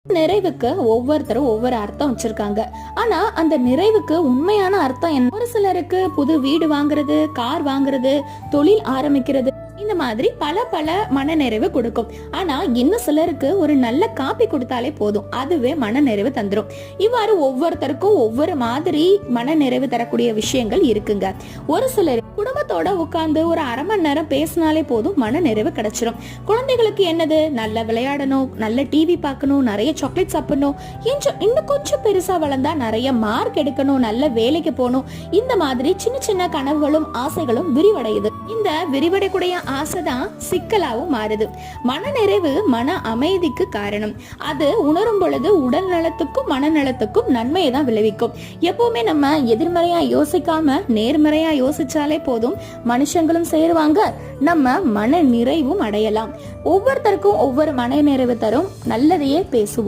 நிறைவுக்கு ஒவ்வொருத்தரும் ஒவ்வொரு அர்த்தம் வச்சிருக்காங்க. ஆனா அந்த நிறைவுக்கு உண்மையான அர்த்தம் என்ன? ஒரு சிலருக்கு புது வீடு வாங்குறது, கார் வாங்குறது, தொழில் ஆரம்பிக்கிறது, இந்த மாதிரி பல பல மன நிறைவு கொடுக்கும். ஆனா இன்னும் சிலருக்கு ஒரு நல்ல காப்பி கொடுத்தாலே போதும், அதுவே மன நிறைவு தந்துரும். இவ்வாறு ஒவ்வொருத்தருக்கும் ஒவ்வொரு மாதிரி மன நிறைவு தரக்கூடிய விஷயங்கள் இருக்குங்க. ஒரு சிலர் குடும்பத்தோட உட்கார்ந்து ஒரு அரை மணி நேரம் பேசினாலே போதும், மன நிறைவு கிடைச்சிரும். குழந்தைகளுக்கு என்னது, நல்ல விளையாடணும், நல்ல டிவி பார்க்கணும், நிறைய சாக்லேட் சாப்பிடணும், இன்னும் கொஞ்சம் பெருசா வளர்ந்தா நிறைய மார்க் எடுக்கணும், நல்ல வேலைக்கு போகணும், இந்த மாதிரி சின்ன சின்ன கனவுகளும் ஆசைகளும் விரிவடையுது. இந்த விரிவடையக்கூடிய ஆசைதான் சிக்கலாவும் மாறுது. மன நிறைவு மன அமைதிக்கு காரணம். அது உணரும் பொழுது உடல் நலத்துக்கும் மனநலத்துக்கும் நன்மையை தான் விளைவிக்கும். எப்பவுமே நம்ம எதிர்மறையா யோசிக்காம நேர்மறையா யோசிச்சாலே போதும், மனுஷங்களும் சேருவாங்க, நம்ம மன நிறைவும் அடையலாம். ஒவ்வொருத்தருக்கும் ஒவ்வொரு மன நிறைவு தரும். நல்லதையே பேசுவோம்.